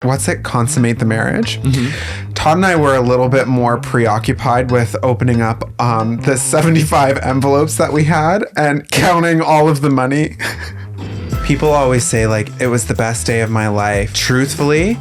what's it? Consummate the marriage. Todd and I were a little bit more preoccupied with opening up the 75 envelopes that we had and counting all of the money. People always say, like, it was the best day of my life. Truthfully,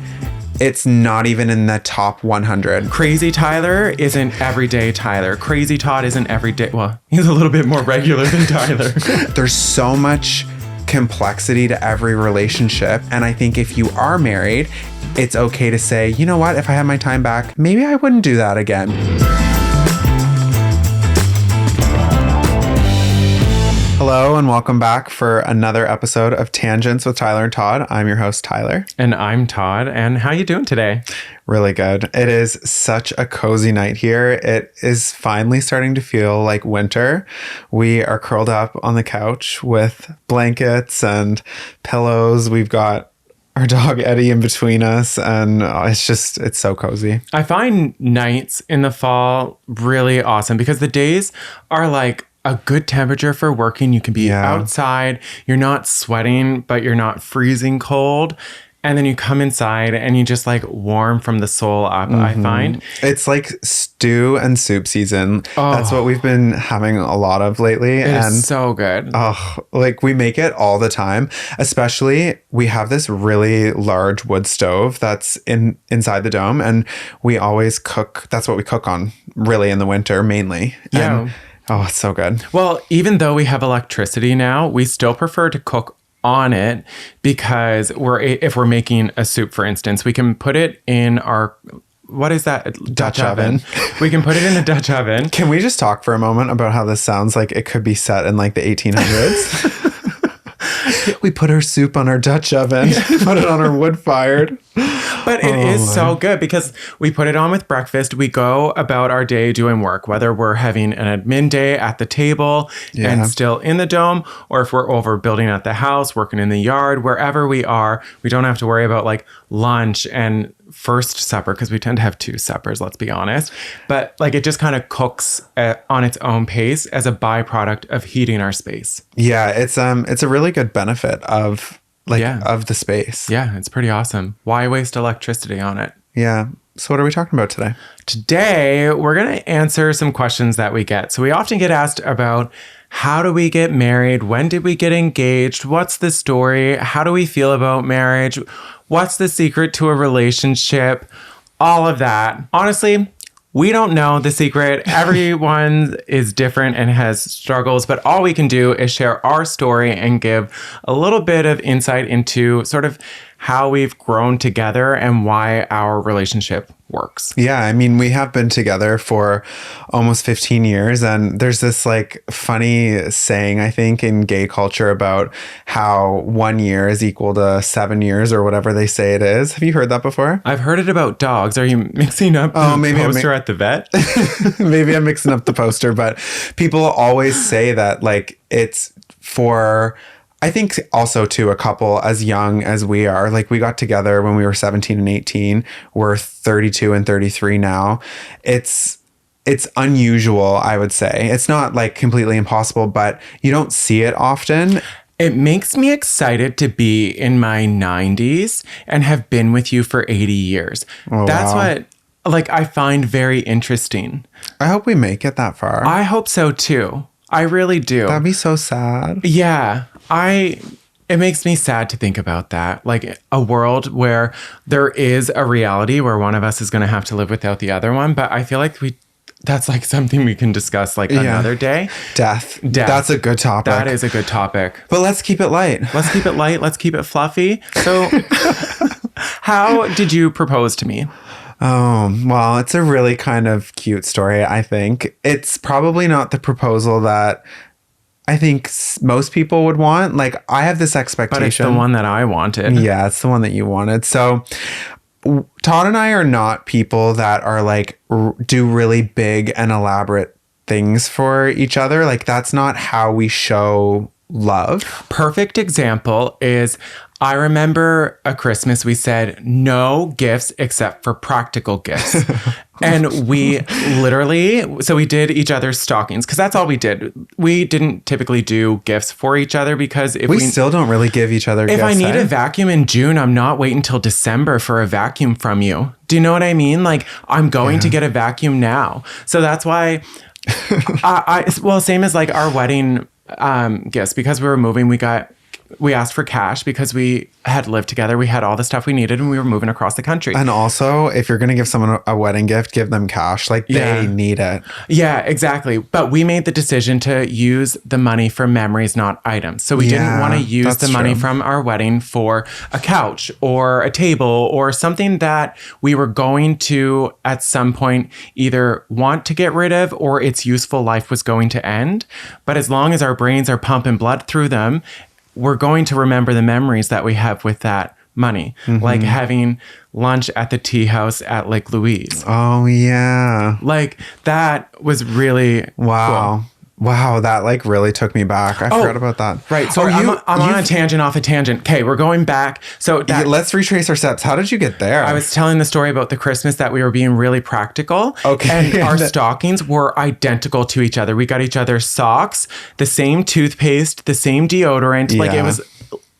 it's not even in the top 100. Crazy Tyler isn't everyday Tyler. Crazy Todd isn't everyday. Well, he's a little bit more regular than Tyler. There's so much complexity to every relationship. And I think if you are married, it's okay to say, you know what, if I had my time back, maybe I wouldn't do that again. Hello and welcome back for another episode of Tangents with Tyler and Todd. I'm your host, Tyler. And I'm Todd. And how you doing today? Really good. It is such a cozy night here. It is finally starting to feel like winter. We are curled up on the couch with blankets and pillows. We've got our dog Eddie in between us, and it's so cozy. I find nights in the fall really awesome because the days are like a good temperature for working. You can be outside. You're not sweating, but you're not freezing cold. And then you come inside and you just like warm from the soul up, I find. It's like stew and soup season. Oh, that's what we've been having a lot of lately. And it's so good. Oh, like we make it all the time. Especially we have this really large wood stove that's inside the dome. And we always cook. That's what we cook on really in the winter mainly. Yeah. And, oh, it's so good. Well, even though we have electricity now, we still prefer to cook on it because if we're making a soup, for instance, we can put it in our, what is that? Dutch oven. We can put it in the Dutch oven. Can we just talk for a moment about how this sounds like it could be set in like the 1800s? We put our soup on our Dutch oven, put it on our wood fired. But it is so good because we put it on with breakfast. We go about our day doing work, whether we're having an admin day at the table and still in the dome, or if we're over building at the house, working in the yard, wherever we are, we don't have to worry about like lunch and first supper because we tend to have two suppers, let's be honest. But like it just kind of cooks on its own pace as a byproduct of heating our space. Yeah, it's a really good benefit of the space. Yeah, it's pretty awesome. Why waste electricity on it? Yeah. So what are we talking about today? Today, we're going to answer some questions that we get. So we often get asked about how do we get married? When did we get engaged? What's the story? How do we feel about marriage? What's the secret to a relationship? All of that. Honestly, we don't know the secret. Everyone is different and has struggles, but all we can do is share our story and give a little bit of insight into sort of how we've grown together and why our relationship works. Yeah, I mean, we have been together for almost 15 years, and there's this like funny saying, I think, in gay culture about how 1 year is equal to 7 years or whatever they say it is. Have you heard that before? I've heard it about dogs. Are you mixing up the poster at the vet? Maybe I'm mixing up the poster, but people always say that like it's for... I think also too, a couple as young as we are, like we got together when we were 17 and 18, we're 32 and 33 now. It's unusual, I would say. It's not like completely impossible, but you don't see it often. It makes me excited to be in my 90s and have been with you for 80 years. Oh, That's wow. what like I find very interesting. I hope we make it that far. I hope so too. I really do. That'd be so sad. Yeah. It makes me sad to think about that. Like a world where there is a reality where one of us is going to have to live without the other one. But I feel like that's like something we can discuss like another day. Death. That's a good topic. That is a good topic. But let's keep it light. Let's keep it light. Let's keep it fluffy. So how did you propose to me? Oh, well, it's a really kind of cute story, I think. It's probably not the proposal that I think most people would want. Like, I have this expectation. But it's the one that I wanted. Yeah, it's the one that you wanted. So Todd and I are not people that are like do really big and elaborate things for each other. Like, that's not how we show love. Perfect example is I remember a Christmas we said no gifts except for practical gifts. And we literally, so we did each other's stockings because that's all we did. We didn't typically do gifts for each other because if we still don't really give each other gifts. If I need a vacuum in June, I'm not waiting until December for a vacuum from you. Do you know what I mean? Like, I'm going to get a vacuum now. So that's why well, same as like our wedding gifts, because we were moving, we asked for cash because we had lived together. We had all the stuff we needed and we were moving across the country. And also, if you're going to give someone a wedding gift, give them cash. Like, they need it. Yeah, exactly. But we made the decision to use the money for memories, not items. So we didn't want to use the money from our wedding for a couch or a table or something that we were going to at some point either want to get rid of or its useful life was going to end. But as long as our brains are pumping blood through them, we're going to remember the memories that we have with that money, like having lunch at the tea house at Lake Louise. Oh, yeah. Like, that was really cool. Wow, that like really took me back. I forgot about that. Right. So I'm on a tangent off a tangent. Okay, we're going back. So let's retrace our steps. How did you get there? I was telling the story about the Christmas that we were being really practical. Okay. And our stockings were identical to each other. We got each other socks, the same toothpaste, the same deodorant. Like, it was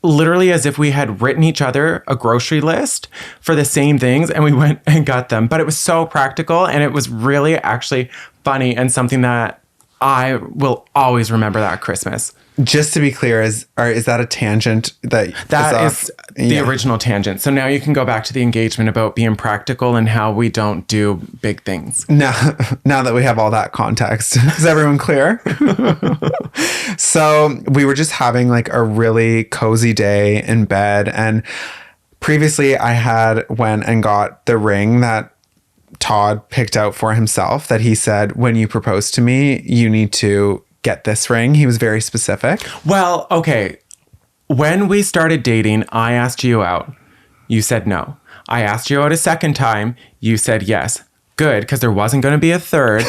literally as if we had written each other a grocery list for the same things and we went and got them. But it was so practical and it was really actually funny and something that I will always remember that Christmas. Just to be clear, is that a tangent that is the original tangent? So now you can go back to the engagement about being practical and how we don't do big things. Now that we have all that context, is everyone clear? So we were just having like a really cozy day in bed, and previously I had went and got the ring that Todd picked out for himself, that he said, when you propose to me, you need to get this ring. He was very specific. Well, okay. When we started dating, I asked you out. You said no. I asked you out a second time. You said yes. Good, because there wasn't going to be a third.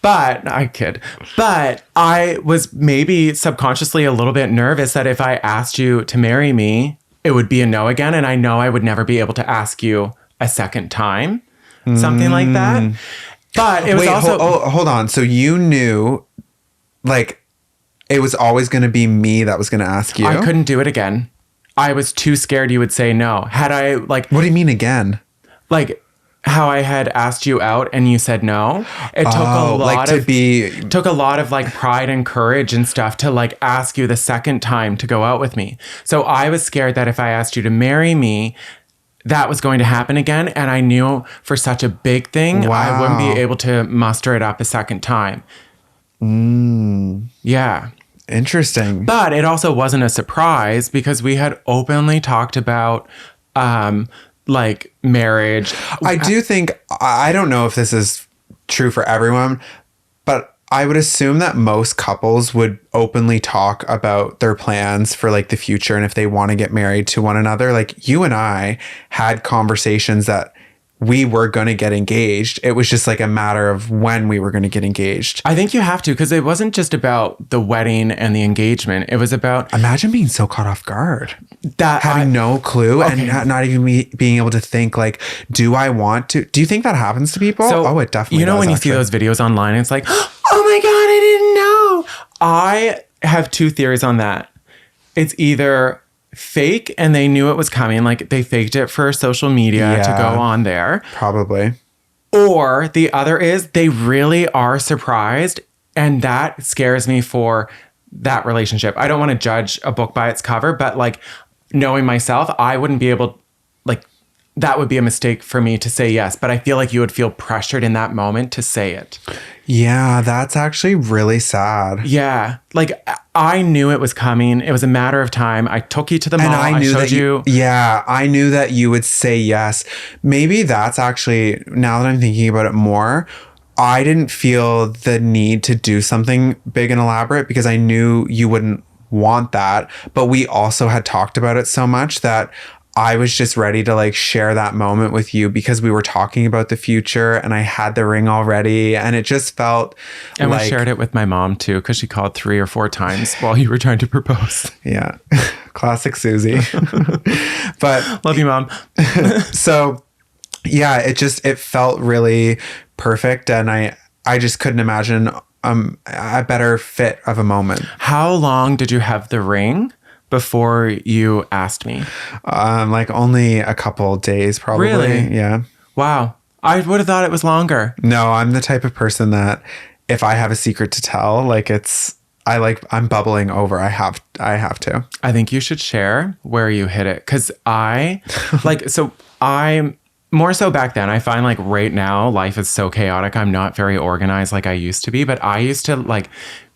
But I kid. But I was maybe subconsciously a little bit nervous that if I asked you to marry me, it would be a no again. And I know I would never be able to ask you a second time. Something like that. But it was hold on. So you knew, like, it was always going to be me that was going to ask you? I couldn't do it again. I was too scared you would say no. Had I, like... What do you mean again? Like, how I had asked you out and you said no. It took a lot of like pride and courage and stuff to like ask you the second time to go out with me. So I was scared that if I asked you to marry me, that was going to happen again. And I knew for such a big thing, I wouldn't be able to muster it up a second time. Yeah. Interesting. But it also wasn't a surprise because we had openly talked about like marriage. I do think, I don't know if this is true for everyone, but I would assume that most couples would openly talk about their plans for like the future and if they want to get married to one another. Like, you and I had conversations that we were going to get engaged. It was just like a matter of when we were going to get engaged. I think you have to, because it wasn't just about the wedding and the engagement. It was about... Imagine being so caught off guard. Having no clue and not even being able to think like, do I want to? Do you think that happens to people? So, it definitely You know, does, when you see those videos online, it's like, oh my God, I didn't know. I have two theories on that. It's either fake and they knew it was coming, like they faked it for social media to go on there. Probably. Or the other is they really are surprised, and that scares me for that relationship. I don't want to judge a book by its cover, but like knowing myself, I wouldn't be able, like, that would be a mistake for me to say yes, but I feel like you would feel pressured in that moment to say it. Yeah, that's actually really sad. Yeah. Like, I knew it was coming. It was a matter of time. I took you to the mall. I showed you. Yeah, I knew that you would say yes. Maybe that's actually, now that I'm thinking about it more, I didn't feel the need to do something big and elaborate because I knew you wouldn't want that. But we also had talked about it so much that I was just ready to like share that moment with you because we were talking about the future and I had the ring already, and it just felt and like... we shared it with my mom too, because she called 3 or 4 times while you were trying to propose. Yeah. Classic Susie. But love you, Mom. So yeah, it felt really perfect, and I just couldn't imagine a better fit of a moment. How long did you have the ring before you asked me? Like only a couple days, probably. Really? Yeah. Wow. I would have thought it was longer. No, I'm the type of person that if I have a secret to tell, like I'm bubbling over. I have to. I think you should share where you hit it. Cause I'm more so back then. I find like right now life is so chaotic. I'm not very organized like I used to be, but I used to like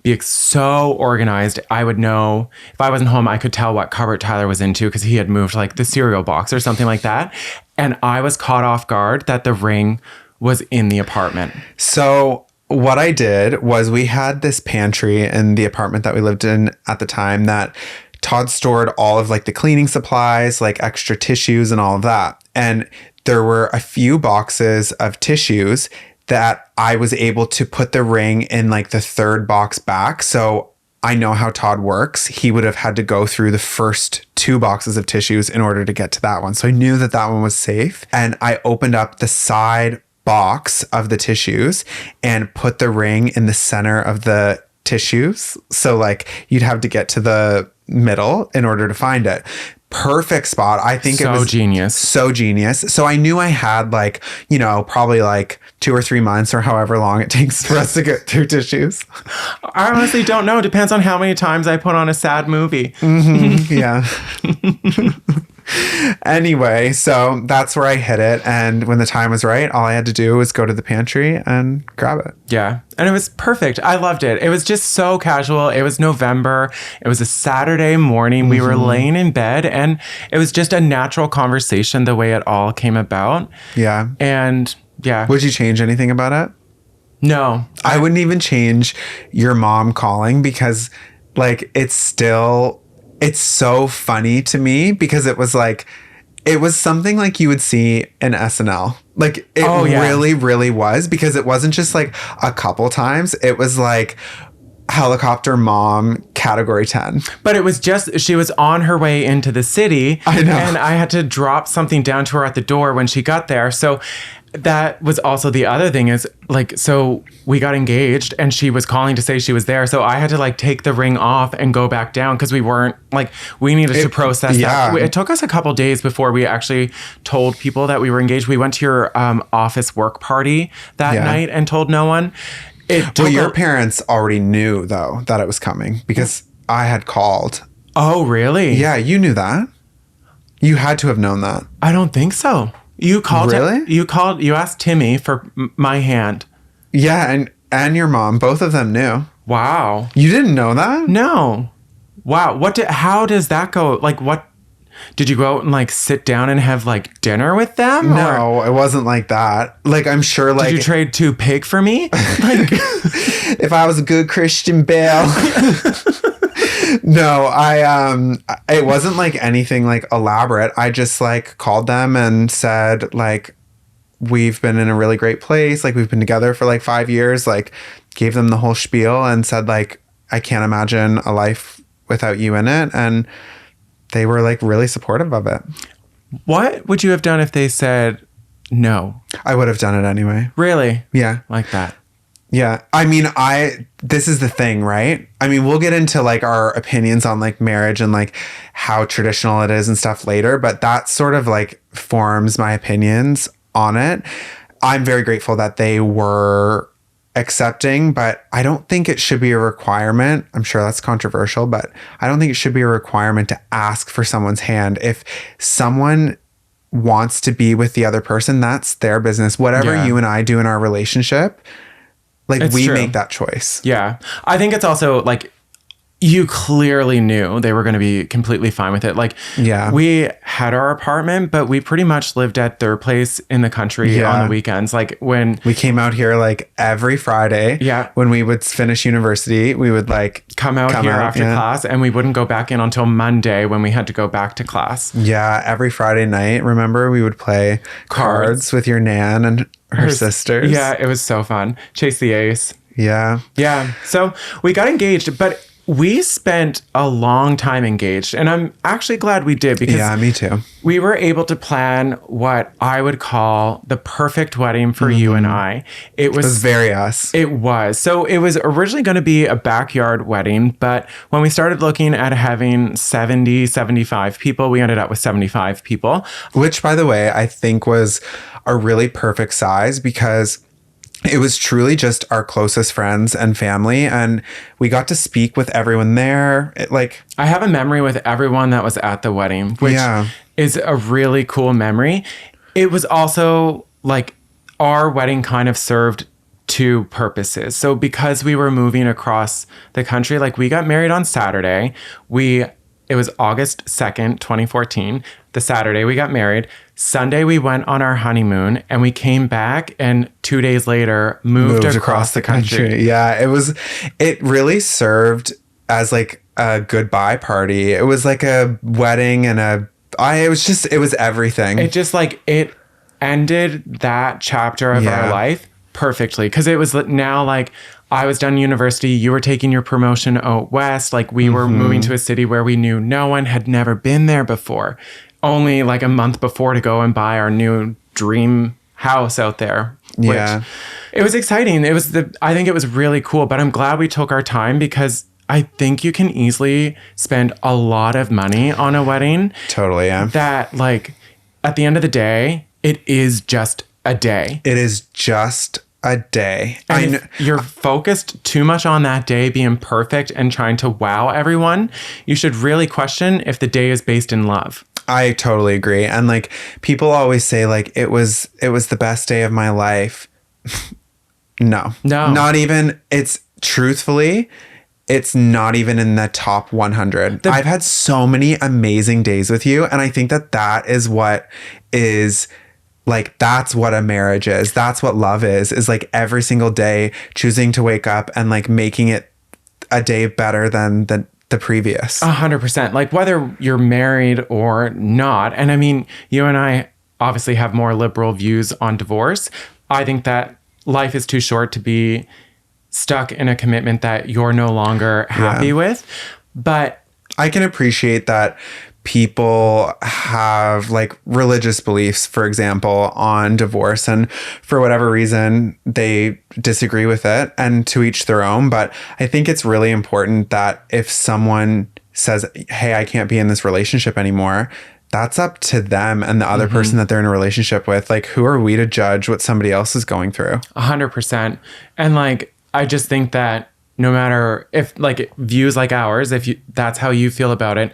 be so organized. I would know if I wasn't home, I could tell what cupboard Tyler was into because he had moved like the cereal box or something like that. And I was caught off guard that the ring was in the apartment. So what I did was we had this pantry in the apartment that we lived in at the time that Todd stored all of like the cleaning supplies, like extra tissues and all of that. And there were a few boxes of tissues that I was able to put the ring in like the 3rd box back. So I know how Todd works. He would have had to go through the first 2 boxes of tissues in order to get to that one. So I knew that that one was safe. And I opened up the side box of the tissues and put the ring in the center of the tissues. So like you'd have to get to the middle in order to find it. Perfect spot. I think it was genius. So genius. So I knew I had like, probably like 2 or 3 months or however long it takes for us to get through tissues. I honestly don't know. It depends on how many times I put on a sad movie. Mm-hmm. Yeah. Anyway, so that's where I hit it. And when the time was right, all I had to do was go to the pantry and grab it. Yeah. And it was perfect. I loved it. It was just so casual. It was November. It was a Saturday morning. We were laying in bed and it was just a natural conversation the way it all came about. Yeah. And yeah. Would you change anything about it? No. I wouldn't even change your mom calling because like it's so funny to me because it was something like you would see in SNL. Like it really, really was, because it wasn't just like a couple times. It was like helicopter mom category 10. But it was just, she was on her way into the city. I know. And I had to drop something down to her at the door when she got there. So that was also the other thing is like, so we got engaged and she was calling to say she was there. So I had to like take the ring off and go back down because we weren't like, we needed to process that. It took us a couple days before we actually told people that we were engaged. We went to your office work party that night and told no one. Your parents already knew though that it was coming because I had called. Oh, really? Yeah, you knew that. You had to have known that. I don't think so. You called. Really? You asked Timmy for my hand. Yeah, and your mom, both of them knew. Wow. You didn't know that? No. Wow. How does that go? Like, what did you go out and like sit down and have like dinner with them? No, it wasn't like that. Like, I'm sure like... Did you trade 2 pig for me? Like, if I was a good Christian Bale. No, it wasn't like anything like elaborate. I just like called them and said like, we've been in a really great place. Like we've been together for like 5 years, like gave them the whole spiel and said like, I can't imagine a life without you in it. And they were like really supportive of it. What would you have done if they said no? I would have done it anyway. Really? Yeah. Like that. Yeah. I mean, this is the thing, right? I mean, we'll get into like our opinions on like marriage and like how traditional it is and stuff later, but that sort of like forms my opinions on it. I'm very grateful that they were accepting, but I don't think it should be a requirement. I'm sure that's controversial, but I don't think it should be a requirement to ask for someone's hand. If someone wants to be with the other person, that's their business. Whatever you and I do in our relationship, like it's we true. Make that choice. Yeah. I think it's also like you clearly knew they were going to be completely fine with it. Like, Yeah. we had our apartment, but we pretty much lived at their place in the country on the weekends. Like, when we came out here like every Friday. Yeah. When we would finish university, we would like come out here after class, and we wouldn't go back in until Monday when we had to go back to class. Yeah. Every Friday night, remember, we would play cards with your nan and her sisters. Yeah. It was so fun. Chase the ace. Yeah. Yeah. So we got engaged, but we spent a long time engaged, and I'm actually glad we did, because me too. We were able to plan what I would call the perfect wedding for you and I. It was very us. It was. So it was originally going to be a backyard wedding, but when we started looking at having 70, 75 people, we ended up with 75 people. Which, by the way, I think was a really perfect size, because it was truly just our closest friends and family, and we got to speak with everyone there. I have a memory with everyone that was at the wedding, which is a really cool memory. It was also like our wedding kind of served two purposes. So because we were moving across the country, like, we got married on Saturday. It was August 2nd, 2014. The Saturday we got married. Sunday we went on our honeymoon, and we came back, and 2 days later moved across the country. Yeah, it really served as like a goodbye party. It was like a wedding and it was everything. It just like, it ended that chapter of our life perfectly, because it was now like, I was done university, you were taking your promotion out west, like we were moving to a city where we knew no one, had never been there before, only like a month before to go and buy our new dream house out there. Yeah. It was exciting. I think it was really cool, but I'm glad we took our time, because I think you can easily spend a lot of money on a wedding. Totally, yeah. That, like, at the end of the day, it is just a day. It is just a day. And if you're focused too much on that day being perfect and trying to wow everyone, you should really question if the day is based in love. I totally agree. And like, people always say like, it was the best day of my life. No, not even. It's truthfully, it's not even in the top 100. I've had so many amazing days with you. And I think that is what is like, that's what a marriage is. That's what love is like every single day choosing to wake up and like making it a day better than the previous. 100%. Like, whether you're married or not. And I mean, you and I obviously have more liberal views on divorce. I think that life is too short to be stuck in a commitment that you're no longer happy with. But I can appreciate that people have like religious beliefs, for example, on divorce, and for whatever reason they disagree with it, and to each their own. But I think it's really important that if someone says, hey, I can't be in this relationship anymore, that's up to them and the other person that they're in a relationship with. Like, who are we to judge what somebody else is going through? 100%. And like, I just think that no matter if like views like ours, that's how you feel about it,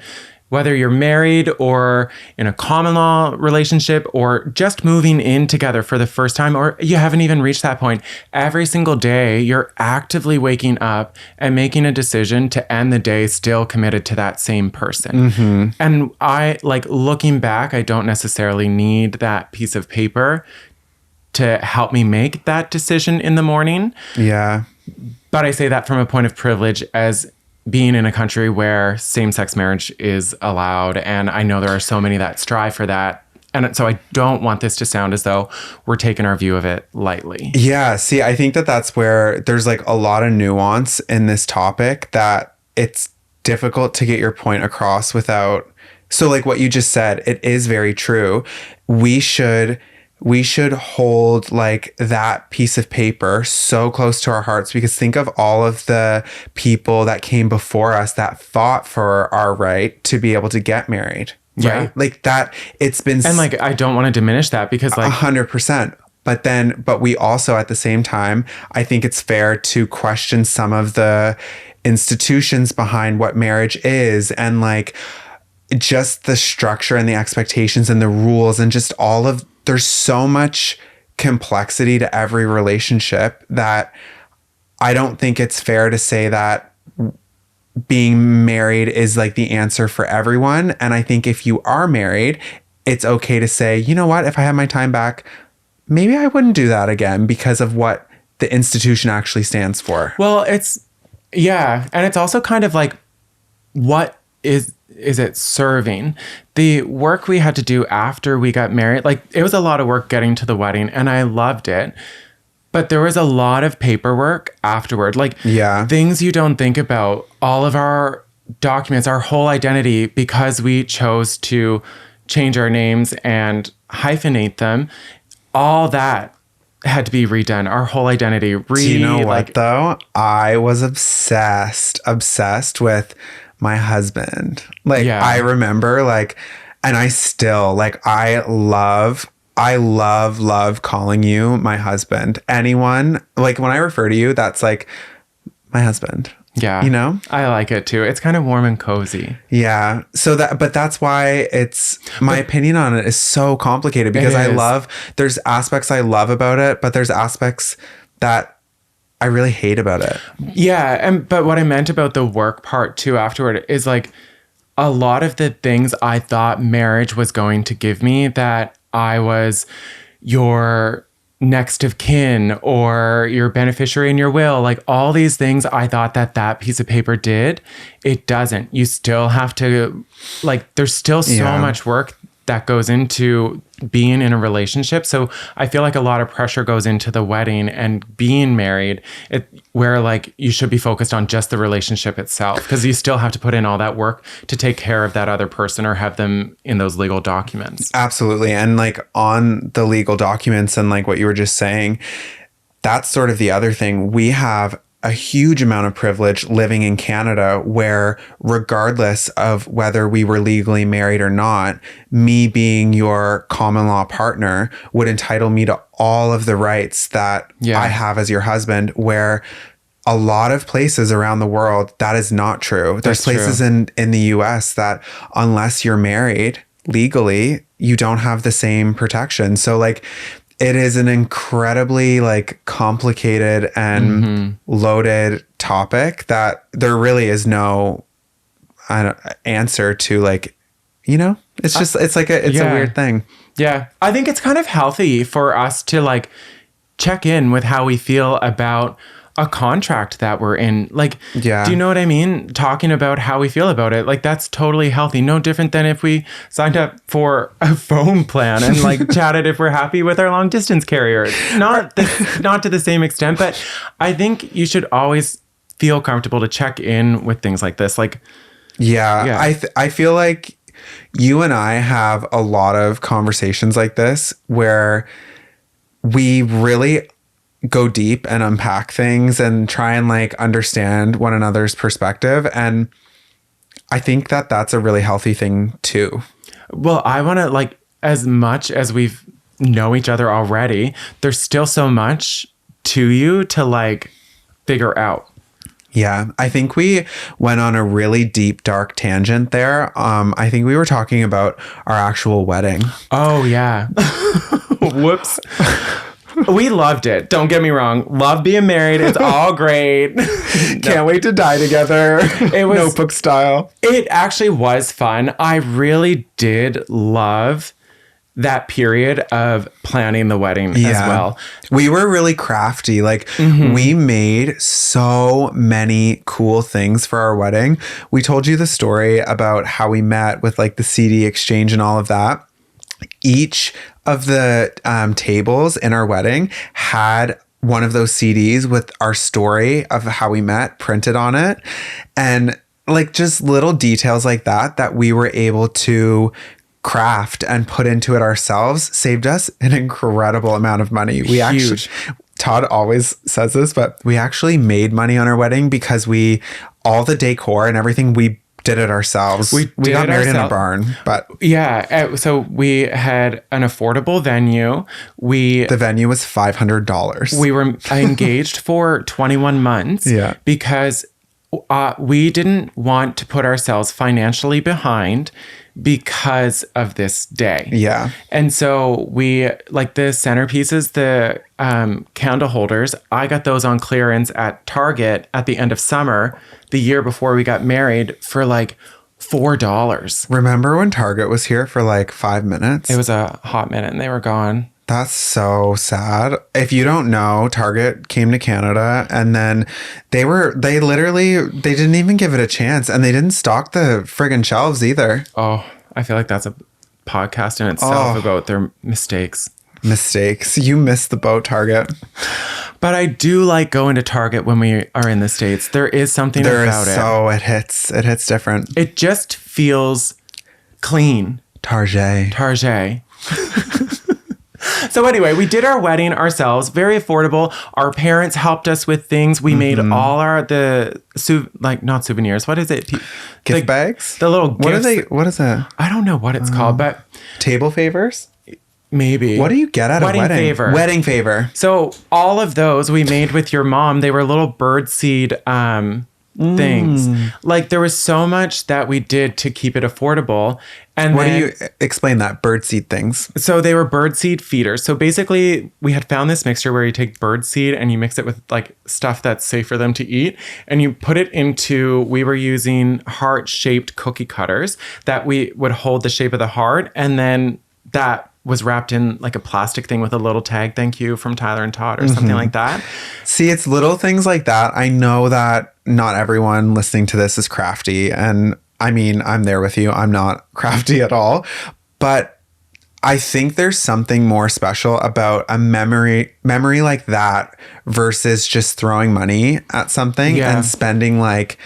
whether you're married or in a common law relationship or just moving in together for the first time, or you haven't even reached that point, every single day you're actively waking up and making a decision to end the day still committed to that same person. And I, like, looking back, I don't necessarily need that piece of paper to help me make that decision in the morning. Yeah. But I say that from a point of privilege, as being in a country where same-sex marriage is allowed. And I know there are so many that strive for that. And so I don't want this to sound as though we're taking our view of it lightly. Yeah. See, I think that's where there's like a lot of nuance in this topic, that it's difficult to get your point across without. So like what you just said, it is very true. We should hold like that piece of paper so close to our hearts, because think of all of the people that came before us that fought for our right to be able to get married. Yeah. Right? Like that, it's been. And like, I don't want to diminish that, because like 100%. But we also, at the same time, I think it's fair to question some of the institutions behind what marriage is, and like just the structure and the expectations and the rules, and just all of. There's so much complexity to every relationship that I don't think it's fair to say that being married is like the answer for everyone. And I think if you are married, it's okay to say, you know what, if I had my time back, maybe I wouldn't do that again because of what the institution actually stands for. Well, yeah. And it's also kind of like, what is it serving? The work we had to do after we got married, like it was a lot of work getting to the wedding and I loved it. But there was a lot of paperwork afterward, like things you don't think about, all of our documents, our whole identity, because we chose to change our names and hyphenate them. All that had to be redone. Our whole identity. Do you know what though? I was obsessed with my husband. Like I remember like, and I still like, I love calling you my husband. Anyone, like when I refer to you, that's like my husband. Yeah. You know? I like it too. It's kind of warm and cozy. Yeah. But that's why my opinion on it is so complicated because there's aspects I love about it, but there's aspects that I really hate about it. Yeah. But what I meant about the work part too afterward is like a lot of the things I thought marriage was going to give me, that I was your next of kin or your beneficiary in your will, like all these things I thought that piece of paper did, it doesn't. You still have to, like, there's still so much work that goes into being in a relationship. So I feel like a lot of pressure goes into the wedding and being married, where like you should be focused on just the relationship itself, because you still have to put in all that work to take care of that other person or have them in those legal documents. Absolutely. And like on the legal documents and like what you were just saying, that's sort of the other thing. We have a huge amount of privilege living in Canada where regardless of whether we were legally married or not, me being your common law partner would entitle me to all of the rights that I have as your husband, where a lot of places around the world, that is not true. There's places in the US that unless you're married legally, you don't have the same protection. So like, it is an incredibly like complicated and loaded topic that there really is no answer to, like, you know, it's just, it's like a weird thing. Yeah. I think it's kind of healthy for us to like check in with how we feel about a contract that we're in. Like, do you know what I mean? Talking about how we feel about it. Like, that's totally healthy. No different than if we signed up for a phone plan and like chatted if we're happy with our long distance carrier. Not to the same extent, but I think you should always feel comfortable to check in with things like this. Like, I feel like you and I have a lot of conversations like this where we really go deep and unpack things and try and like understand one another's perspective. And I think that that's a really healthy thing too. Well, I want to, like, as much as we've know each other already, there's still so much to you to like figure out. Yeah, I think we went on a really deep, dark tangent there. I think we were talking about our actual wedding. Oh, yeah. Whoops. We loved it. Don't get me wrong. Love being married. It's all great. Can't wait to die together. It was Notebook style. It actually was fun. I really did love that period of planning the wedding as well. We were really crafty. Like we made so many cool things for our wedding. We told you the story about how we met with like the CD exchange and all of that. Each of the tables in our wedding had one of those CDs with our story of how we met printed on it. And like just little details like that we were able to craft and put into it ourselves saved us an incredible amount of money. We actually, Todd always says this, but we actually made money on our wedding because all the decor and everything, we did it ourselves. We got married in a barn, but so we had an affordable venue. The venue was $500. We were engaged for 21 months because we didn't want to put ourselves financially behind because of this day. Yeah. And so we, like the centerpieces, the candle holders, I got those on clearance at Target at the end of summer, the year before we got married, for like $4. Remember when Target was here for like 5 minutes? It was a hot minute and they were gone. That's so sad. If you don't know, Target came to Canada and then they didn't even give it a chance, and they didn't stock the friggin' shelves either. Oh, I feel like that's a podcast in itself about their mistakes. You missed the boat, Target. But I do like going to Target when we are in the States. There is something about it. So it hits different. It just feels clean. Target. So anyway, we did our wedding ourselves, very affordable. Our parents helped us with things. We made all not souvenirs. What is it? Gift bags? The little gifts. What is that? I don't know what it's called, but table favors? Maybe. What do you get at a wedding? Favor. Wedding favor. So all of those we made with your mom. They were little birdseed things. Like there was so much that we did to keep it affordable. And what do you explain that birdseed things? So they were birdseed feeders. So basically we had found this mixture where you take birdseed and you mix it with like stuff that's safe for them to eat. And you put it into, we were using heart-shaped cookie cutters that we would hold the shape of the heart. And then that was wrapped in like a plastic thing with a little tag, thank you, from Tyler and Todd or something like that. See, it's little things like that. I know that not everyone listening to this is crafty. And I mean, I'm there with you. I'm not crafty at all. But I think there's something more special about a memory like that versus just throwing money at something and spending like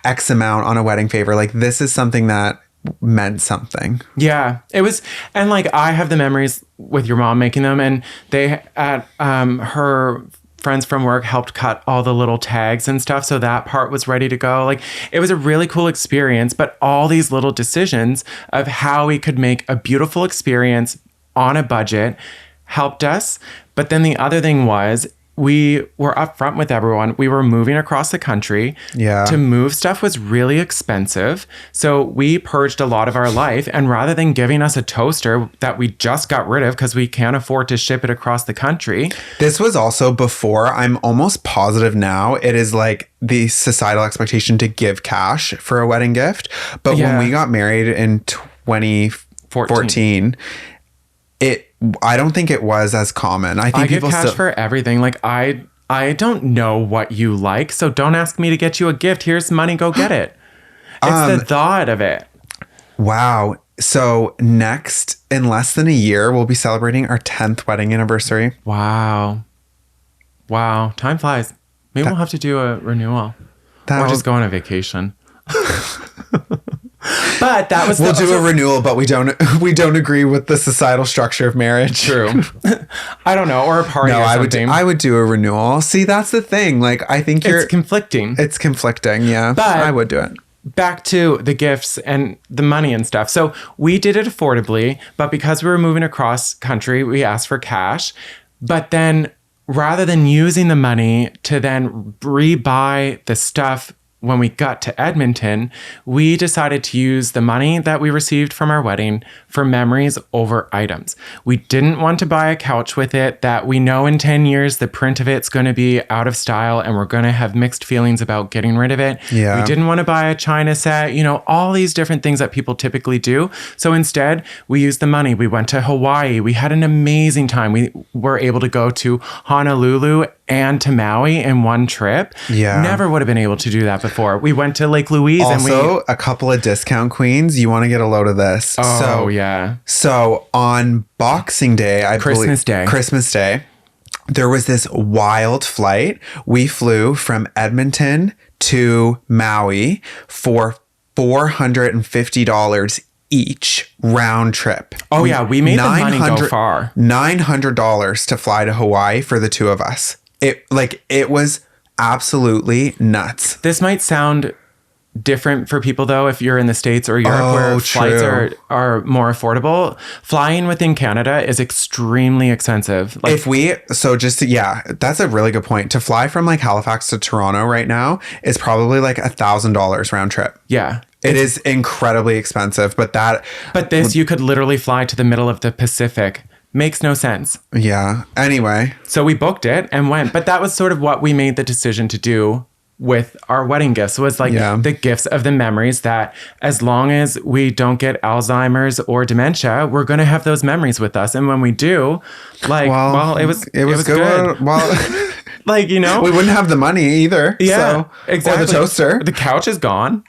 X amount on a wedding favor. Like this is something that meant something. Yeah, it was. And like I have the memories with your mom making them, and they at her friends from work helped cut all the little tags and stuff, so that part was ready to go. Like it was a really cool experience, but all these little decisions of how we could make a beautiful experience on a budget helped us. But then the other thing was, we were upfront with everyone. We were moving across the country. Yeah. To move stuff was really expensive. So we purged a lot of our life. And rather than giving us a toaster that we just got rid of because we can't afford to ship it across the country. This was also before, I'm almost positive now, it is like the societal expectation to give cash for a wedding gift. But when we got married in 2014, I don't think it was as common. I think people give cash for everything. Like I don't know what you like, so don't ask me to get you a gift. Here's money, go get it. It's the thought of it. Wow. So next, in less than a year, we'll be celebrating our 10th wedding anniversary. Wow. Time flies. Maybe we'll have to do a renewal. Or just go on a vacation. But that was we'll do a renewal, but we don't agree with the societal structure of marriage. True. I don't know, or a party. No, or something. I would do a renewal. See, that's the thing. Like, I think it's conflicting. It's conflicting, yeah. But I would do it. Back to the gifts and the money and stuff. So we did it affordably, but because we were moving across country, we asked for cash. But then rather than using the money to then rebuy the stuff when we got to Edmonton, we decided to use the money that we received from our wedding for memories over items. We didn't want to buy a couch with it that we know in 10 years the print of it's going to be out of style and we're going to have mixed feelings about getting rid of it. Yeah. We didn't want to buy a china set, all these different things that people typically do. So instead, we used the money. We went to Hawaii. We had an amazing time. We were able to go to Honolulu and to Maui in one trip. Yeah. Never would have been able to do that before. We went to Lake Louise also, a couple of discount queens. You want to get a load of this. Oh, yeah. So on Boxing Day, Christmas Day, there was this wild flight. We flew from Edmonton to Maui for $450 each round trip. Oh, yeah. We made the money go far. $900 to fly to Hawaii for the two of us. It was absolutely nuts. This might sound different for people, though, if you're in the States or Europe where flights are more affordable. Flying within Canada is extremely expensive. That's a really good point. To fly from like Halifax to Toronto right now is probably like $1,000 round trip. Yeah. It is incredibly expensive, but this, you could literally fly to the middle of the Pacific. Makes no sense. Yeah. Anyway. So we booked it and went. But that was sort of what we made the decision to do with our wedding gifts, was like the gifts of the memories that as long as we don't get Alzheimer's or dementia, we're going to have those memories with us. And when we do, like, it was good. Well, like, you know, we wouldn't have the money either. Yeah, exactly. Or the toaster. The couch is gone.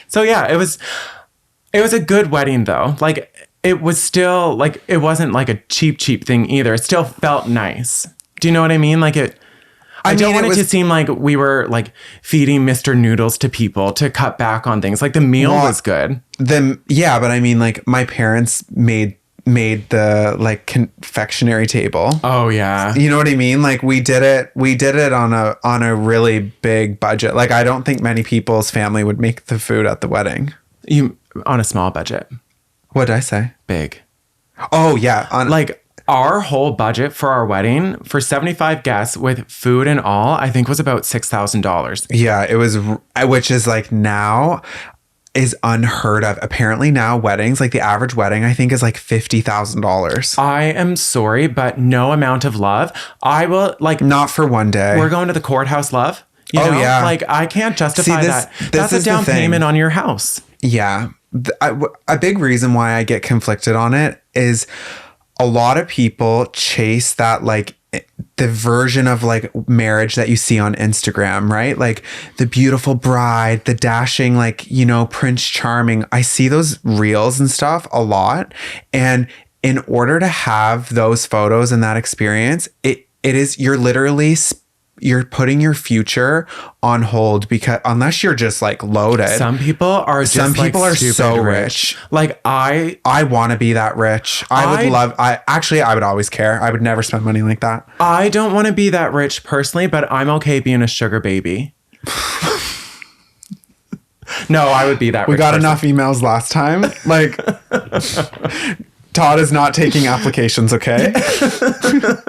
So yeah, it was a good wedding though. Like, it was still like, it wasn't like a cheap thing either. It still felt nice. Do you know what I mean? Like I don't want it to seem like we were like feeding Mr. Noodles to people to cut back on things. Like the meal was good. Yeah, but I mean, like my parents made the like confectionery table. Oh yeah. You know what I mean? Like we did it on a really big budget. Like I don't think many people's family would make the food at the wedding. You on a small budget. What did I say? Big. Oh yeah. Like our whole budget for our wedding for 75 guests with food and all, I think was about $6,000. Yeah, it was, which is like now is unheard of. Apparently now weddings, like the average wedding, I think is like $50,000. I am sorry, but no amount of love. I will like not for one day. We're going to the courthouse, love. You know? Yeah. Like I can't justify that. That's a down payment on your house. Yeah. A big reason why I get conflicted on it is a lot of people chase that like the version of like marriage that you see on Instagram, right? Like the beautiful bride, the dashing, like, you know, Prince Charming. I see those reels and stuff a lot. And in order to have those photos and that experience, you're putting your future on hold, because unless you're just like loaded. Some people are so rich. Like I want to be that rich. I would always care. I would never spend money like that. I don't want to be that rich personally, but I'm okay being a sugar baby. No, I would be that rich. We got enough emails last time. Like Todd is not taking applications, okay?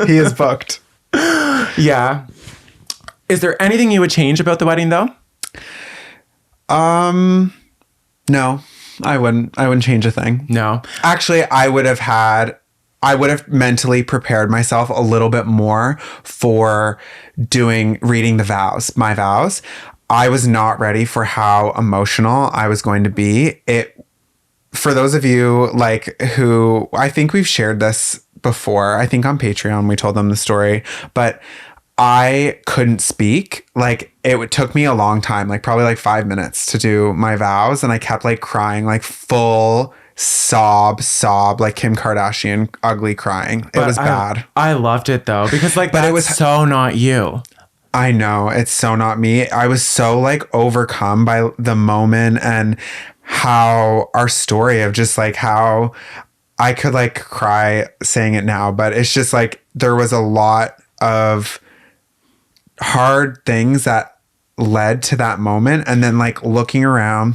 He is booked. Yeah. Is there anything you would change about the wedding though? No, I wouldn't change a thing. No. Actually, I would have mentally prepared myself a little bit more for reading my vows. I was not ready for how emotional I was going to be. For those of you like who, I think we've shared this before, I think on Patreon, we told them the story, but I couldn't speak. Like it took me a long time, like probably like 5 minutes to do my vows. And I kept like crying, like full sob, like Kim Kardashian, ugly crying. It was bad. I loved it though, because like, but it was so not you. I know, it's so not me. I was so like overcome by the moment and how our story of just like how I could like cry saying it now, but it's just like there was a lot of hard things that led to that moment. And then like looking around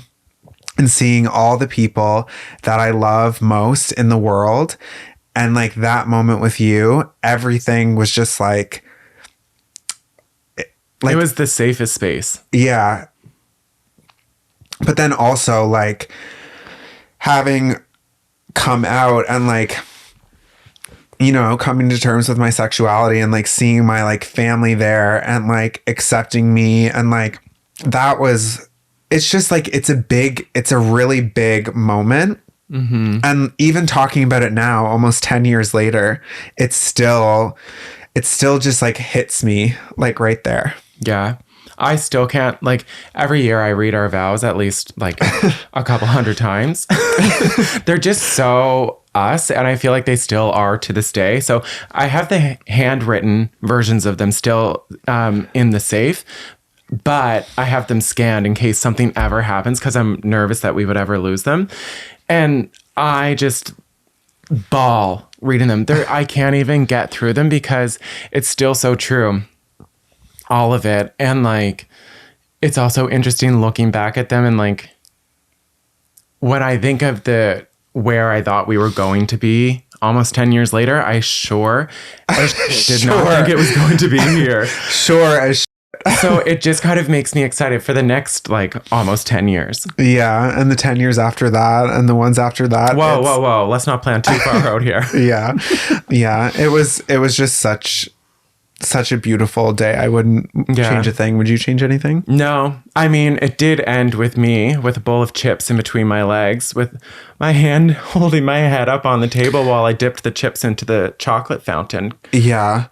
and seeing all the people that I love most in the world. And like that moment with you, everything was just like it was the safest space. Yeah. But then also like having come out and like, you know, coming to terms with my sexuality and like seeing my like family there and like accepting me and like it's just like it's a really big moment. Mm-hmm. And even talking about it now, almost 10 years later, it still just like hits me like right there. Yeah. I still can't, like, every year I read our vows at least like a couple hundred times. They're just so us, and I feel like they still are to this day. So I have the handwritten versions of them still in the safe, but I have them scanned in case something ever happens because I'm nervous that we would ever lose them. And I just bawl reading them. I can't even get through them because it's still so true. All of it. And like, it's also interesting looking back at them and like, when I think of where I thought we were going to be almost 10 years later, I did not think it was going to be here. Sure as So it just kind of makes me excited for the next like almost 10 years. Yeah. And the 10 years after that and the ones after that. Whoa. Let's not plan too far out here. Yeah. Yeah. It was just such a beautiful day. I wouldn't change a thing. Would you change anything? No. I mean, it did end with me with a bowl of chips in between my legs, with my hand holding my head up on the table while I dipped the chips into the chocolate fountain. Yeah.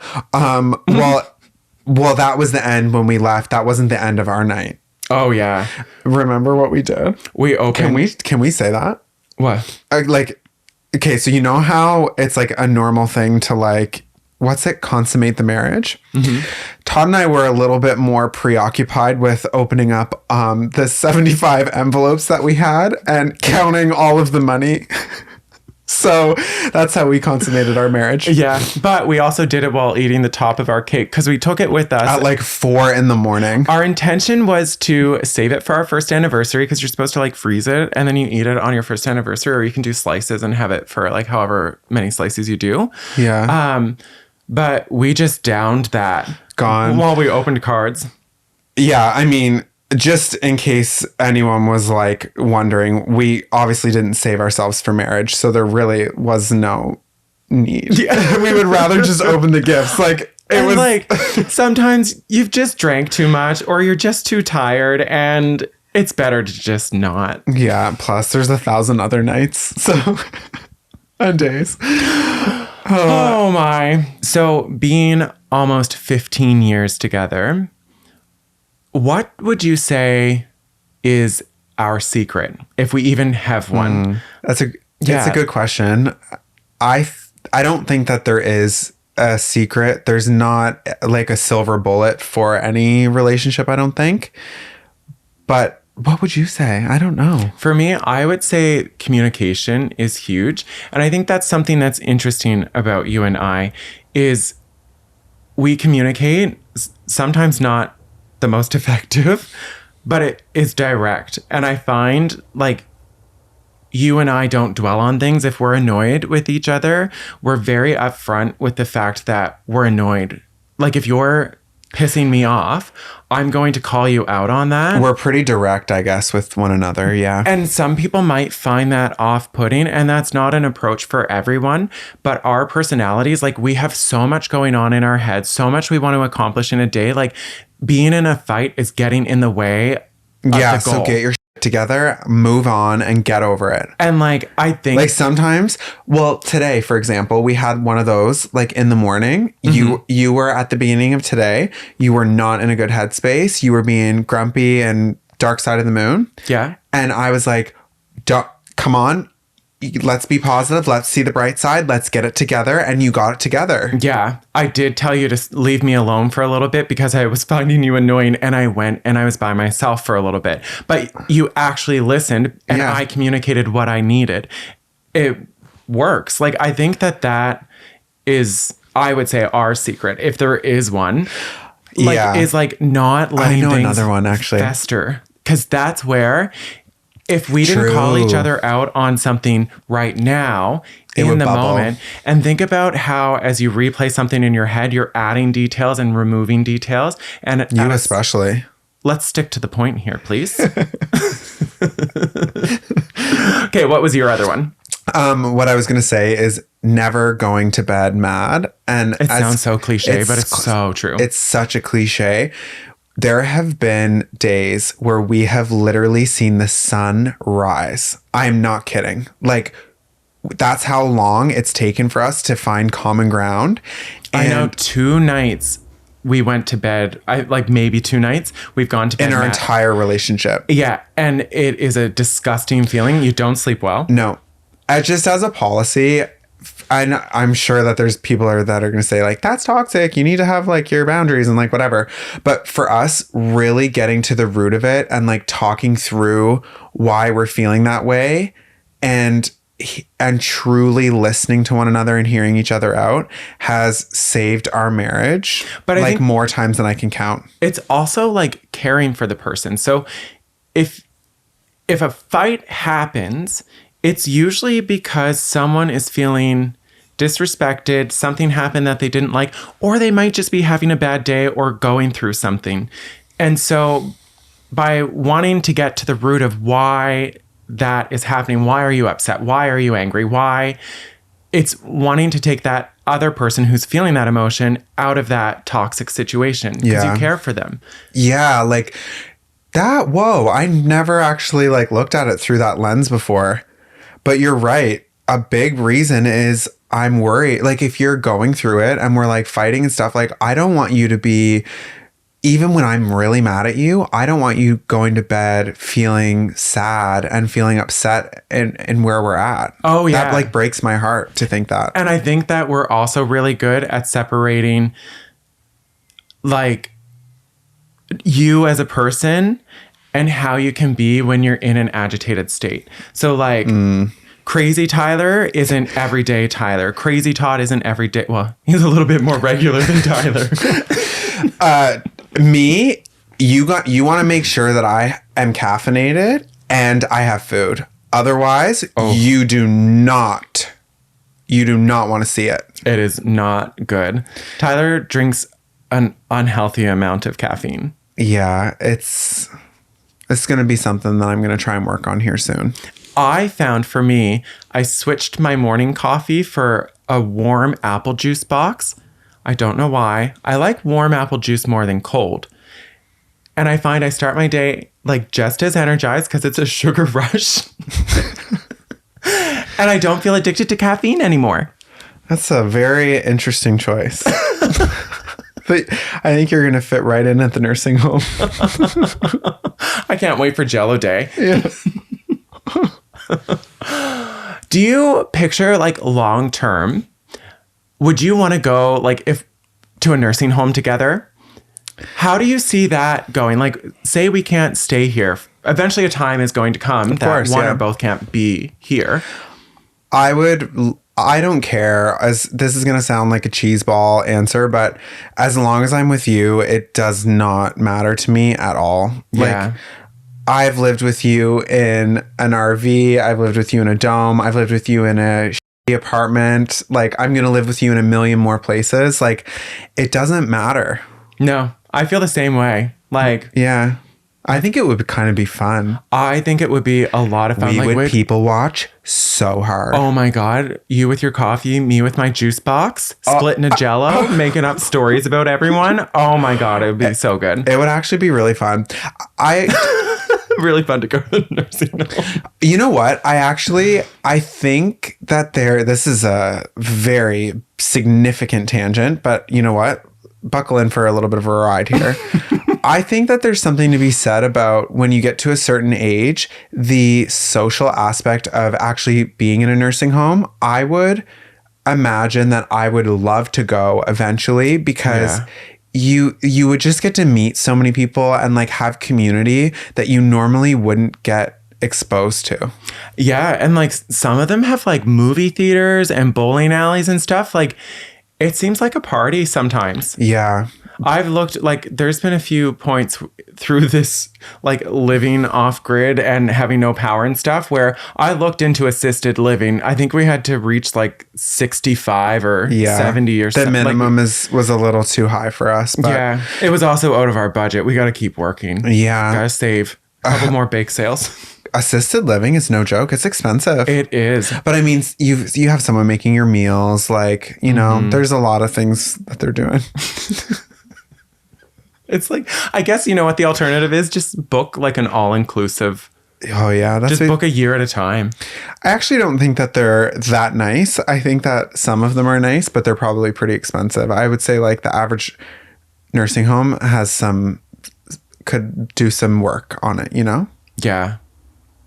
Well, that was the end when we left. That wasn't the end of our night. Oh, yeah. Remember what we did? We opened. Can we say that? What? Okay, so you know how it's like a normal thing to like, what's it? Consummate the marriage. Mm-hmm. Todd and I were a little bit more preoccupied with opening up the 75 envelopes that we had and counting all of the money. So that's how we consummated our marriage. Yeah, but we also did it while eating the top of our cake because we took it with us. At like 4 a.m. Our intention was to save it for our first anniversary because you're supposed to like freeze it and then you eat it on your first anniversary, or you can do slices and have it for like however many slices you do. Yeah. But we just downed that. Gone. While we opened cards. Yeah, I mean, just in case anyone was like wondering, we obviously didn't save ourselves for marriage, so there really was no need. Yeah. We would rather just open the gifts. Like it was like sometimes you've just drank too much or you're just too tired and it's better to just not. Yeah, plus there's 1,000 other nights. So and days. Oh my. So being almost 15 years together, what would you say is our secret, if we even have one? That's a good question. I don't think that there is a secret. There's not like a silver bullet for any relationship, I don't think. But what would you say? I don't know. For me, I would say communication is huge. And I think that's something that's interesting about you and I is we communicate, sometimes not the most effective, but it is direct. And I find like you and I don't dwell on things. If we're annoyed with each other, we're very upfront with the fact that we're annoyed. Like if you're pissing me off, I'm going to call you out on that. We're pretty direct, I guess, with one another. Yeah. And some people might find that off-putting, and that's not an approach for everyone. But our personalities, like we have so much going on in our heads, so much we want to accomplish in a day. Like being in a fight is getting in the way of the goal. So get your shit together, move on, and get over it. And like, I think like sometimes, well, today, for example, we had one of those like in the morning. Mm-hmm. You were at the beginning of today, you were not in a good headspace. You were being grumpy and dark side of the moon. Yeah. And I was like, come on. Let's be positive. Let's see the bright side. Let's get it together. And you got it together. Yeah. I did tell you to leave me alone for a little bit because I was finding you annoying, and I went and I was by myself for a little bit. But you actually listened and I communicated what I needed. It works. Like, I think that is, I would say, our secret, if there is one. Like, is like not letting things another one, actually. fester. Because that's where... If we didn't call each other out on something right now in the moment, and think about how as you replay something in your head, you're adding details and removing details. And you especially. Let's stick to the point here, please. Okay, what was your other one? What I was going to say is never going to bed mad. And it sounds so cliche, but it's so true. It's such a cliche. There have been days where we have literally seen the sun rise. I'm not kidding. Like, that's how long it's taken for us to find common ground. And I know 2 nights we went to bed. Maybe 2 nights we've gone to bed. In our entire relationship. Yeah. And it is a disgusting feeling. You don't sleep well. No. Just as a policy, I'm sure that there's people that are going to say like, that's toxic. You need to have like your boundaries and like whatever. But for us, really getting to the root of it and like talking through why we're feeling that way and truly listening to one another and hearing each other out has saved our marriage. But I think more times than I can count. It's also like caring for the person. So if a fight happens, it's usually because someone is feeling disrespected, something happened that they didn't like, or they might just be having a bad day or going through something. And so by wanting to get to the root of why that is happening, why are you upset? Why are you angry? Why? It's wanting to take that other person who's feeling that emotion out of that toxic situation because you care for them. Yeah, like that. Whoa, I never actually like looked at it through that lens before. But you're right. A big reason is I'm worried. Like if you're going through it and we're like fighting and stuff, like I don't want you to be, even when I'm really mad at you, I don't want you going to bed feeling sad and feeling upset in where we're at. Oh, yeah. That like breaks my heart to think that. And I think that we're also really good at separating like you as a person and how you can be when you're in an agitated state. So like crazy Tyler isn't everyday Tyler. Crazy Todd isn't everyday. Well, he's a little bit more regular than Tyler. Me, you want to make sure that I am caffeinated and I have food. Otherwise, you do not want to see it. It is not good. Tyler drinks an unhealthy amount of caffeine. Yeah, it's going to be something that I'm going to try and work on here soon. I found for me, I switched my morning coffee for a warm apple juice box. I don't know why. I like warm apple juice more than cold. And I find I start my day like just as energized because it's a sugar rush. And I don't feel addicted to caffeine anymore. That's a very interesting choice. But I think you're going to fit right in at the nursing home. I can't wait for Jello Day. Yeah. Do you picture like long term? Would you want to go like if to a nursing home together? How do you see that going? Like, say we can't stay here. Eventually a time is going to come that one or both can't be here. I don't care. As this is going to sound like a cheeseball answer, but as long as I'm with you, it does not matter to me at all. Yeah. Like, I've lived with you in an RV. I've lived with you in a dome. I've lived with you in a apartment. Like, I'm going to live with you in a million more places. Like, it doesn't matter. No, I feel the same way. Like, yeah, I think it would kind of be fun. I think it would be a lot of fun. We would people watch so hard. Oh my God. You with your coffee, me with my juice box, splitting a Jello, making up stories about everyone. Oh my God. It would be so good. It would actually be really fun. Really fun to go to the nursing home. You know what? I think that this is a very significant tangent, but you know what? Buckle in for a little bit of a ride here. I think that there's something to be said about when you get to a certain age, the social aspect of actually being in a nursing home. I would imagine that I would love to go eventually because you would just get to meet so many people and like have community that you normally wouldn't get exposed to. Yeah. And like some of them have like movie theaters and bowling alleys and stuff. Like it seems like a party sometimes. Yeah. I've looked like there's been a few points through this like living off grid and having no power and stuff where I looked into assisted living. I think we had to reach like 65 or 70 or something. The minimum was a little too high for us. But yeah. It was also out of our budget. We got to keep working. Yeah. Got to save a couple more bake sales. Assisted living is no joke. It's expensive. It is. But I mean, you have someone making your meals. Like, you know, there's a lot of things that they're doing. It's like, I guess, you know what the alternative is? Just book like an all-inclusive. Oh, yeah. Just book a year at a time. I actually don't think that they're that nice. I think that some of them are nice, but they're probably pretty expensive. I would say like the average nursing home could do some work on it, you know? Yeah.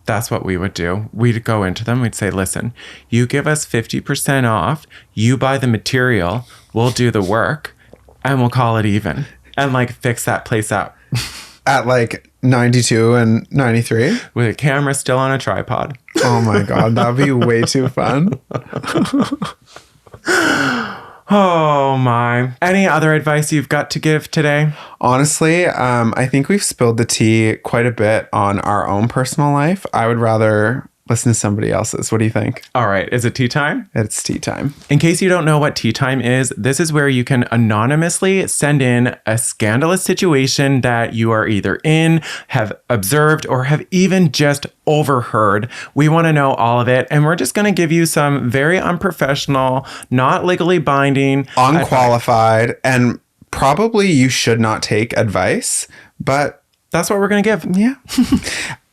That's what we would do. We'd go into them. We'd say, listen, you give us 50% off. You buy the material. We'll do the work and we'll call it even. And like fix that place up. At like 92 and 93? With a camera still on a tripod. Oh my God, that'd be way too fun. Oh my. Any other advice you've got to give today? Honestly, I think we've spilled the tea quite a bit on our own personal life. I would rather listen to somebody else's. What do you think? All right. Is it tea time? It's tea time. In case you don't know what tea time is, this is where you can anonymously send in a scandalous situation that you are either in, have observed, or have even just overheard. We want to know all of it. And we're just going to give you some very unprofessional, not legally binding, unqualified, and probably you should not take advice, but that's what we're going to give. Yeah.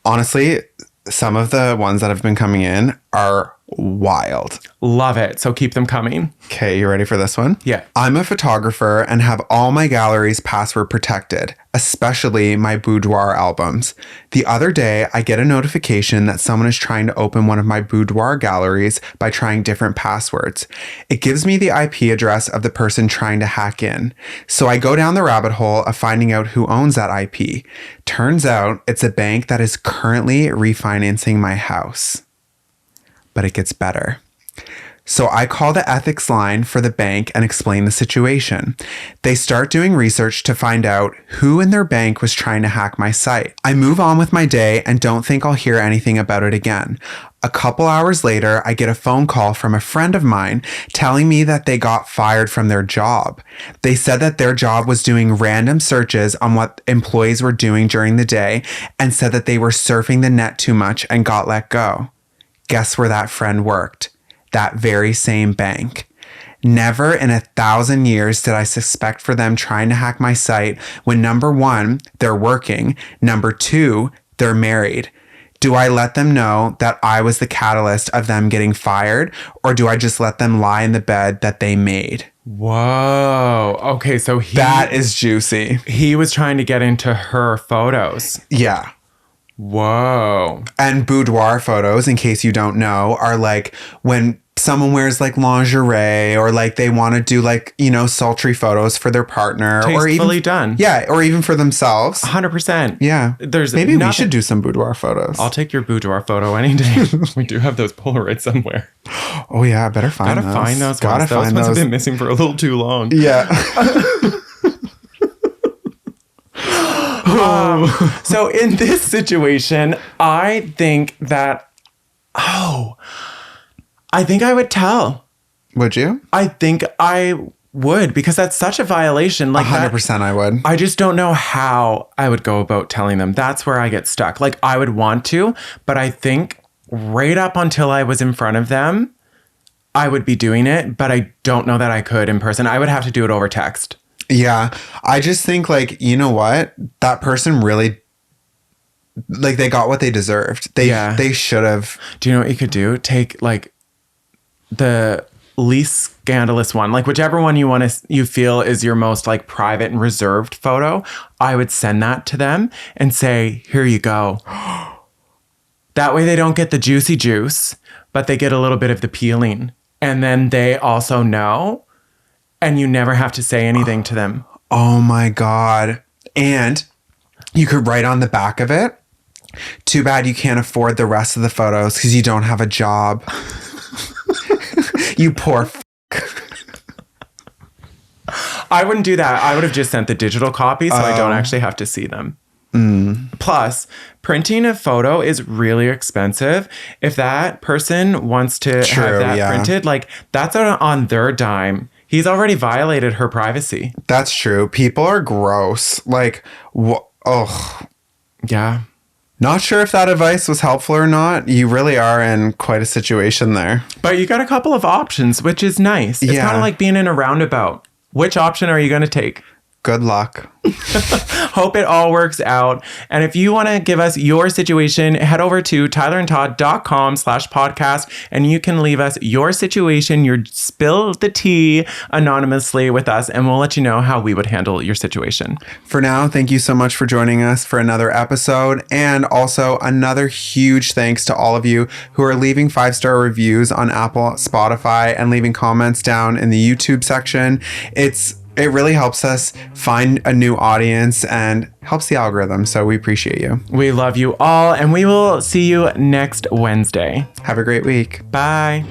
Honestly, some of the ones that have been coming in are wild. Love it. So keep them coming. Okay, you ready for this one? Yeah. I'm a photographer and have all my galleries password protected, especially my boudoir albums. The other day, I get a notification that someone is trying to open one of my boudoir galleries by trying different passwords. It gives me the IP address of the person trying to hack in. So I go down the rabbit hole of finding out who owns that IP. Turns out it's a bank that is currently refinancing my house. But it gets better. So I call the ethics line for the bank and explain the situation. They start doing research to find out who in their bank was trying to hack my site. I move on with my day and don't think I'll hear anything about it again. A couple hours later, I get a phone call from a friend of mine telling me that they got fired from their job. They said that their job was doing random searches on what employees were doing during the day and said that they were surfing the net too much and got let go. Guess where that friend worked? That very same bank. Never in 1,000 years did I suspect for them trying to hack my site when number one, they're working. Number two, they're married. Do I let them know that I was the catalyst of them getting fired, or do I just let them lie in the bed that they made? Whoa. Okay, so that is juicy. He was trying to get into her photos. Yeah. Whoa. And boudoir photos, in case you don't know, are like when someone wears like lingerie or like they want to do like, you know, sultry photos for their partner. Tastefully or even done. Yeah. Or even for themselves. 100%. Yeah. Maybe we should do some boudoir photos. I'll take your boudoir photo any day. We do have those Polaroids somewhere. Oh yeah. Better find those. Gotta find those Gotta ones. find those ones have been missing for a little too long. Yeah. So in this situation, I think that, I think I would tell. Would you? I think I would, because that's such a violation. Like 100% I would. I just don't know how I would go about telling them. That's where I get stuck. Like I would want to, but I think right up until I was in front of them, I would be doing it, but I don't know that I could in person. I would have to do it over text. Yeah. I just think like, you know what? That person really, like they got what they deserved. They should have. Do you know what you could do? Take like the least scandalous one, like whichever one you feel is your most like private and reserved photo. I would send that to them and say, here you go. That way they don't get the juicy juice, but they get a little bit of the peeling. And then they also know. And you never have to say anything to them. Oh my God. And you could write on the back of it, too bad you can't afford the rest of the photos because you don't have a job. You poor I wouldn't do that. I would have just sent the digital copy so I don't actually have to see them. Plus, printing a photo is really expensive. If that person wants to have that printed, like that's on their dime. He's already violated her privacy. That's true. People are gross. Like, yeah. Not sure if that advice was helpful or not. You really are in quite a situation there. But you got a couple of options, which is nice. It's kind of like being in a roundabout. Which option are you going to take? Good luck. Hope it all works out. And if you want to give us your situation, head over to tylerandtodd.com/podcast and you can leave us your situation, your spill the tea anonymously with us, and we'll let you know how we would handle your situation. For now, thank you so much for joining us for another episode. And also another huge thanks to all of you who are leaving 5-star reviews on Apple, Spotify, and leaving comments down in the YouTube section. It really helps us find a new audience and helps the algorithm. So we appreciate you. We love you all, and we will see you next Wednesday. Have a great week. Bye.